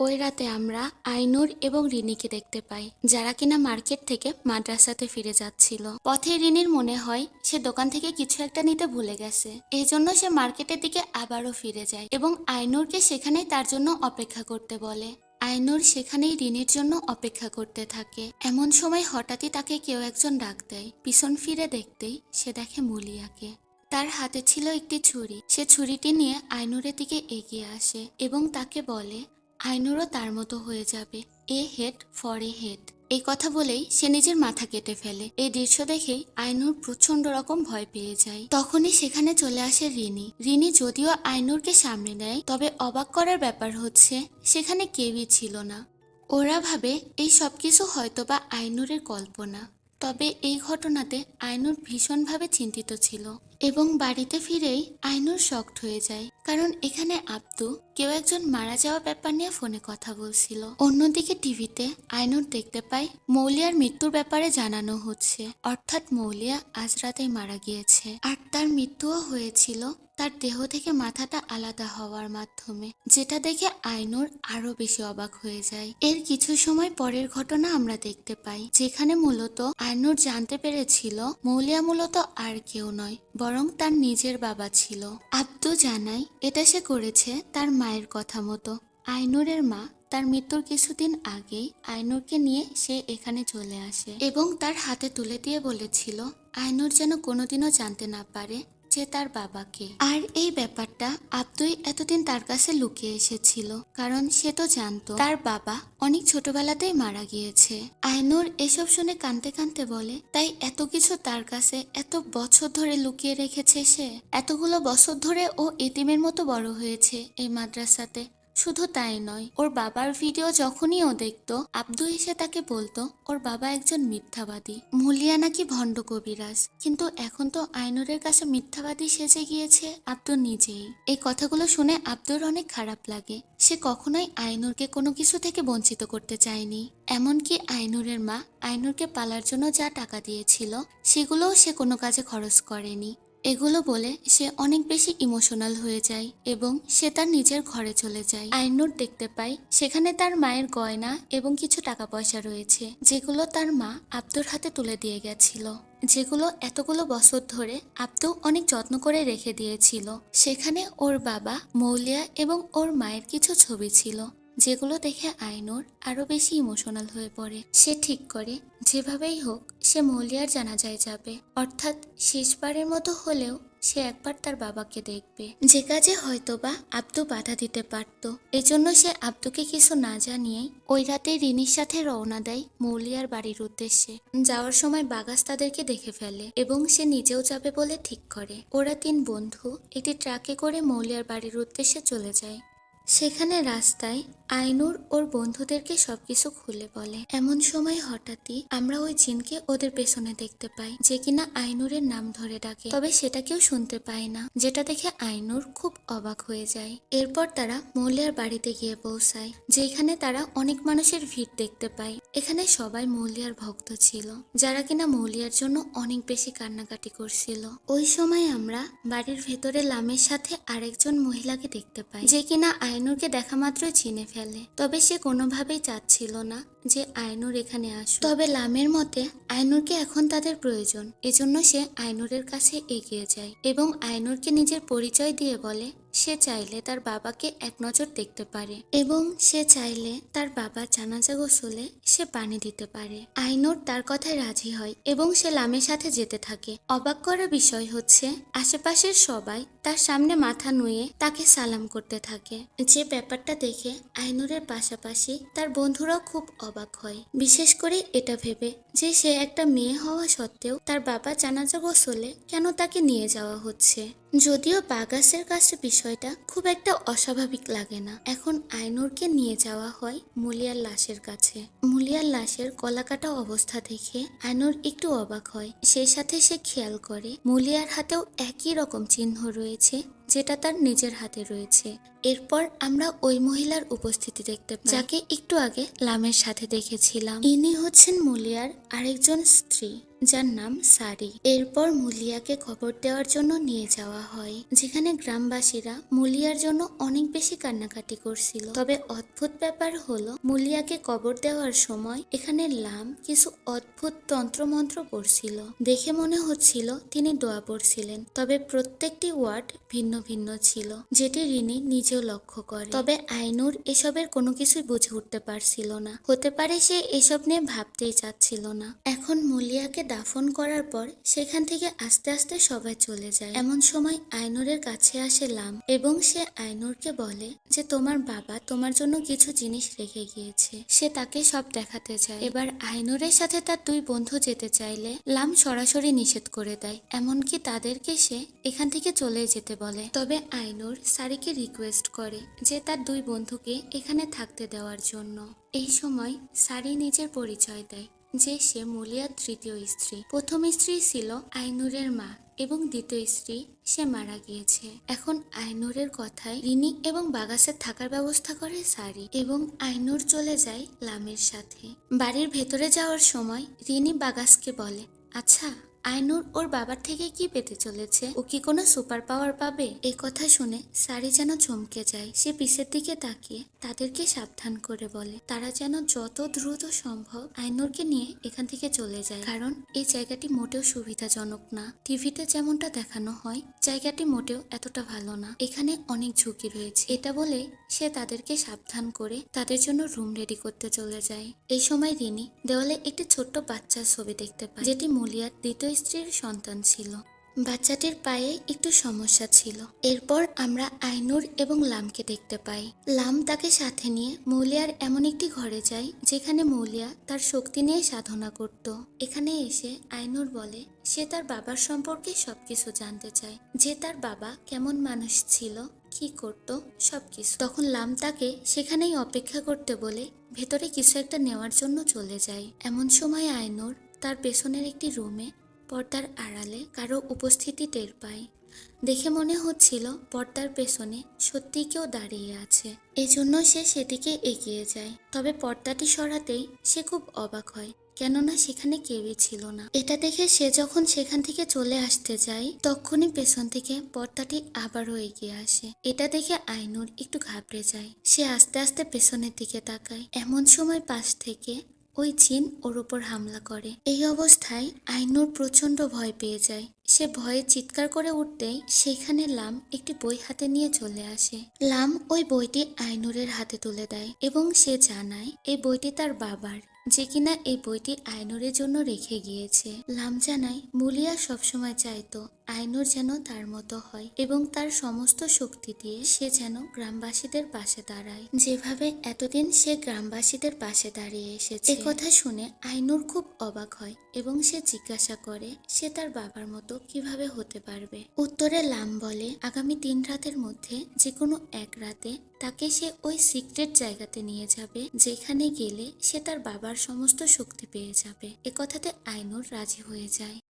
ওই রাতে আমরা আইনুর এবং রিনিকে দেখতে পাই, যারা কিনা মার্কেট থেকে মাদ্রাসাতে ফিরে যাচ্ছিল। পথে রিনির মনে হয় সে দোকান থেকে কিছু একটা নিতে ভুলে গেছে। এই জন্য সে মার্কেটের দিকে আবারও ফিরে যায় এবং আইনুরকে সেখানেই তার জন্য অপেক্ষা করতে বলে। আইনুর সেখানেই রিনির জন্য অপেক্ষা করতে থাকে। এমন সময় হঠাৎই তাকে কেউ একজন ডাক দেয়। পিছন ফিরে দেখতেই সে দেখে মুলিয়াকে। তার হাতে ছিল একটি ছুরি। সে ছুরিটি নিয়ে আইনুরের দিকে এগিয়ে আসে এবং তাকে বলে আইনুরও তার মতো হয়ে যাবে। এ হেড ফর এ হেড। এই কথা বলেই সে নিজের মাথা কেটে ফেলে। এই দৃশ্য দেখেই আইনুর প্রচন্ড রকম ভয় পেয়ে যায়। তখনই সেখানে চলে আসে রিনি। রিনি যদিও আইনুরকে সামনে নেয়, তবে অবাক করার ব্যাপার হচ্ছে সেখানে কেউই ছিল না। ওরা ভাবে এই সবকিছু হয়তোবা আইনুরের কল্পনা। তবে এই ঘটনাতে আইনুর ভীষণভাবে চিন্তিত ছিল এবং বাড়িতে ফিরেই আইনুর শকড হয়ে যায়, কারণ এখানে আব্দু কেউ একজন মারা যাওয়া ব্যাপার নিয়ে ফোনে কথা বলছিল। অন্যদিকে টিভিতে আইনুর দেখতে পায় মৌলিয়ার মৃত্যুর ব্যাপারে জানানো হচ্ছে, অর্থাৎ মৌলিয়া আজ রাতেই মারা গিয়েছে। আর তার মৃত্যুও হয়েছিল তার দেহ থেকে মাথাটা আলাদা হওয়ার মাধ্যমে, যেটা দেখে আইনুর আরো বেশি অবাক হয়ে যায়। এর কিছু সময় পরের ঘটনা আমরা দেখতে পাই, যেখানে মূলত আইনুর জানতে পেরেছিল মৌলিয়া মূলত আর কেউ নয়, বরং তার নিজের বাবা ছিল। আব্দু জানায় এটা সে করেছে তার মায়ের কথা মতো। আইনুরের মা তার মৃত্যুর কিছুদিন আগেই আইনুরকে নিয়ে সে এখানে চলে আসে এবং তার হাতে তুলে দিয়ে বলেছিল আইনুর যেন কোনোদিনও জানতে না পারে যে তার বাবাকে। আর এই ব্যাপারটা আব্দুই এতদিন তার কাছে লুকিয়ে এসেছিল, কারণ সে তো জানতো তার বাবা অনেক ছোটবেলাতেই মারা গিয়েছে। আইনুর এসব শুনে কাঁদতে কাঁদতে বলে তাই এত কিছু তার কাছে এত বছর ধরে লুকিয়ে রেখেছে সে। এতগুলো বছর ধরে ও এতিমের মতো বড় হয়েছে এই মাদ্রাসাতে। শুধু তাই নয়, ওর বাবার ভিডিও যখনই ও দেখতো, আব্দু এসে তাকে বলতো ওর বাবা একজন মিথ্যাবাদী, মুলিয়া নাকি ভণ্ড কবিরাজ। কিন্তু এখন তো আইনুরের কাছে মিথ্যাবাদী সেজে গিয়েছে আব্দু নিজেই। এই কথাগুলো শুনে আব্দুর অনেক খারাপ লাগে। সে কখনোই আইনুরকে কোনো কিছু থেকে বঞ্চিত করতে চায়নি। এমনকি আইনুরের মা আইনুরকে পালার জন্য যা টাকা দিয়েছিল সেগুলোও সে কোনো কাজে খরচ করেনি। এগুলো বলে সে অনেক বেশি ইমোশনাল হয়ে যায় এবং সে তার নিজের ঘরে চলে যায়। আইনুর দেখতে পাই সেখানে তার মায়ের গয়না এবং কিছু টাকা পয়সা রয়েছে, যেগুলো তার মা আব্দুর হাতে তুলে দিয়ে গেছিল, যেগুলো এতগুলো বছর ধরে আব্দু অনেক যত্ন করে রেখে দিয়েছিল। সেখানে ওর বাবা, মৌলিয়া এবং ওর মায়ের কিছু ছবি ছিল, যেগুলো দেখে আইনুর আরো বেশি ইমোশনাল হয়ে পড়ে। সে ঠিক করে যেভাবেই হোক সে মৌলিয়ার জানাজায় যাবে, অর্থাৎ শেষবারের মতো হলেও সে একবার তার বাবাকে দেখবে, যে কাজে হয়তোবা আব্দু বাধা দিতে পারত। এজন্য সে আব্দুকে কিছু না জানিয়েই ওই রাতে রিনির সাথে রওনা দেয় মৌলিয়ার বাড়ির উদ্দেশ্যে। যাওয়ার সময় বাগাস তাদেরকে দেখে ফেলে এবং সে নিজেও যাবে বলে ঠিক করে। ওরা তিন বন্ধু একটি ট্রাকে করে মৌলিয়ার বাড়ির উদ্দেশ্যে চলে যায়। সেখানে রাস্তায় আইনুর ওর বন্ধুদেরকে সবকিছু খুলে বলে। এমন সময় হঠাৎই আমরা ওই জিনকে ওদের পেছনে দেখতে পাই, যে কিনা আইনুরের নাম ধরে ডাকে, তবে সেটা কেউ শুনতে পায় না, যেটা দেখে আইনুর খুব অবাক হয়ে যায়। এরপর তারা মৌলিয়ার বাড়িতে গিয়ে পৌঁছায়, যেখানে তারা অনেক মানুষের ভিড় দেখতে পায়। এখানে সবাই মৌলিয়ার ভক্ত ছিল, যারা কিনা মৌলিয়ার জন্য অনেক বেশি কান্নাকাটি করছিল। ওই সময় আমরা বাড়ির ভেতরে লামের সাথে আরেকজন মহিলাকে দেখতে পাই, যে কিনা আইনুরকে দেখা মাত্রই চিনে ফেলে। তবে সে কোনোভাবেই চাচ্ছিল না যে আইনুর এখানে আসুক। তবে লামের মতে আইনুরকে এখন তাদের প্রয়োজন, এজন্য সে আইনুরের কাছে এগিয়ে যায় এবং আইনুরকে নিজের পরিচয় দিয়ে বলে সে চাইলে তার বাবাকে এক নজর দেখতে পারে এবং সে চাইলে তার বাবার জানাজা গোসলে সে পানি দিতে পারে। আইনুর তার কথায় রাজি হয় এবং সে লামের সাথে যেতে থাকে। অবাক করার বিষয় হচ্ছে আশেপাশের সবাই তার সামনে মাথা নুয়ে তাকে সালাম করতে থাকে, যে ব্যাপারটা দেখে আইনুরের পাশাপাশি তার বন্ধুরাও খুব অবাক হয়, বিশেষ করে এটা ভেবে যে সে একটা মেয়ে হওয়া সত্ত্বেও তার বাবা জানাজা গোসলে কেন তাকে নিয়ে যাওয়া হচ্ছে। যদিও বাগাসের কাছে বিষয়টা খুব একটা অস্বাভাবিক লাগে না। এখন আইনুরকে নিয়ে যাওয়া হয় মুলিয়ার লাশের কাছে। মুলিয়ার লাশের গলাকাটা অবস্থা দেখে আইনুর একটু অবাক হয়। সেই সাথে সে খেয়াল করে মুলিয়ার হাতেও একই রকম চিহ্ন রয়েছে, যেটা তার নিজের হাতে রয়েছে। এরপর আমরা ওই মহিলার উপস্থিতি দেখতে পাই, যাকে একটু আগে লামের সাথে দেখেছিলাম। ইনি হচ্ছেন মুলিয়ার আরেকজন স্ত্রী। যার নাম সারি। এরপর মুলিয়াকে খবর দেওয়ার জন্য নিয়ে যাওয়া হয়, যেখানে গ্রামবাসীরা মুলিয়ার জন্য অনেক বেশি কান্নাকাটি করছিল। তবে অদ্ভুত ব্যাপার হলো, মুলিয়াকে কবর দেওয়ার সময় এখানে লাম কিছু অদ্ভুত তন্ত্রমন্ত্র পড়ছিল। দেখে মনে হচ্ছিল তিনি দোয়া পড়ছিলেন, তবে প্রত্যেকটি ওয়ার্ড ভিন্ন ভিন্ন ছিল, যেটি রিনি নিজেও লক্ষ্য করে। তবে আইনুর এসবের কোনো কিছুই বুঝে উঠতে পারছিল না। হতে পারে সে এসব নিয়ে ভাবতেই চাচ্ছিল না। এখন মুলিয়াকে দাফন করার পর সেখান থেকে আস্তে আস্তে সবাই চলে যায়। এমন সময় আইনুরের কাছে আসে লাম এবং সে আইনুরকে বলে যে তোমার বাবা তোমার জন্য কিছু জিনিস রেখে গিয়েছে। সে তাকে সব দেখাতে চায়। এবার আইনুরের সাথে তার দুই বন্ধু যেতে চাইলে লাম সরাসরি নিষেধ করে দেয়, এমনকি তাদেরকে সে এখান থেকে চলে যেতে বলে। তবে আইনুর সারিকে রিকোয়েস্ট করে যে তার দুই বন্ধুকে এখানে থাকতে দেওয়ার জন্য। এই সময় সারি নিজের পরিচয় দেয় যে সে মুলিয়ার তৃতীয় স্ত্রী। প্রথম স্ত্রী ছিল আইনুরের মা এবং দ্বিতীয় স্ত্রী সে মারা গিয়েছে। এখন আইনুরের কথায় রিনি এবং বাগাসের থাকার ব্যবস্থা করে সারি এবং আইনুর চলে যায় লামের সাথে। বাড়ির ভেতরে যাওয়ার সময় রিনি বাগাসকে বলে, আচ্ছা আইনুর ওর বাবার থেকে কি পেতে চলেছে? ও কি কোনো সুপার পাওয়ার পাবে? এই কথা শুনে সারি যেন চমকে যায়। সে পিছের দিকে তাকিয়ে তাদেরকে সাবধান করে বলে তারা যেন যত দ্রুত সম্ভব আইনুরকে নিয়ে এখান থেকে চলে যায়, কারণ এই জায়গাটি মোটেও সুবিধাজনক না। টিভিতে যেমনটা দেখানো হয় জায়গাটি মোটেও এতটা ভালো না, এখানে অনেক ঝুঁকি রয়েছে। এটা বলে সে তাদেরকে সাবধান করে তাদের জন্য রুম রেডি করতে চলে যায়। এই সময় রিনি দেওয়ালে একটি ছোট্ট বাচ্চার ছবি দেখতে পায়, যেটি মুলিয়ার দ্বিতীয় স্ত্রীর সন্তান ছিল। বাচ্চাটির পায়ে একটু সমস্যা ছিল। এরপর আমরা আইনুর এবং লামকে দেখতে পাই। লাম তাকে সাথে নিয়ে মৌলিয়ার এমন একটি ঘরে যায় যেখানে মৌলিয়া তার শক্তি নিয়ে সাধনা করত। এখানে এসে আইনুর বলে সে তার বাবার সম্পর্কে সবকিছু জানতে চায়, যে তার বাবা কেমন মানুষ ছিল, কি করত, সবকিছু। তখন লাম তাকে সেখানেই অপেক্ষা করতে বলে ভেতরে কিছু একটা নেওয়ার জন্য চলে যায়। এমন সময় আইনুর তার পেছনের একটি রুমে পর্দার আড়ালে কারো উপস্থিতি টের পায়। দেখে মনে হচ্ছিল পর্দার পেছনে সত্যিই কেউ দাঁড়িয়ে আছে। এজন্য সে সেদিকে এগিয়ে যায়। তবে পর্দাটি সরাতেই সে খুব অবাক হয়, কেননা সেখানে কেউই ছিল না। এটা দেখে সে যখন সেখান থেকে চলে আসতে যায় তখনই পেছন থেকে পর্দাটি আবারও এগিয়ে আসে। এটা দেখে আইনুর একটু ঘাবড়ে যায়। সে আস্তে আস্তে পেছনের দিকে তাকায়। এমন সময় পাশ থেকে ওই জিন ওর উপর হামলা করে। এই অবস্থায় আইনুর প্রচন্ড ভয় পেয়ে যায়। সে ভয়ে চিৎকার করে উঠতেই সেখানে লাম একটি বই হাতে নিয়ে চলে আসে। লাম ওই বইটি আইনুরের হাতে তুলে দেয় এবং সে জানায় এই বইটি তার বাবার, যে কিনা এই বইটি আইনুরের জন্য রেখে গিয়েছে। লাম জানায় মুলিয়া সবসময় চাইতো আইনুর যেন তার মতো হয় এবং তার সমস্ত শক্তি দিয়ে সে যেন গ্রামবাসীদের পাশে দাঁড়ায়, যেভাবে এতদিন সে গ্রামবাসীদের পাশে দাঁড়িয়ে এসেছে। কথা শুনে আইনুর খুব অবাক হয় এবং সে জিজ্ঞাসা করে সে তার বাবার মতো কিভাবে হতে পারবে। উত্তরে লাম বলে আগামী 3 রাতের মধ্যে যে কোনো এক রাতে তাকে সে ওই সিক্রেট জায়গাতে নিয়ে যাবে, যেখানে গেলে সে তার বাবার সমস্ত শক্তি পেয়ে যাবে। এ কথাতে আইনুর রাজি হয়ে যায়।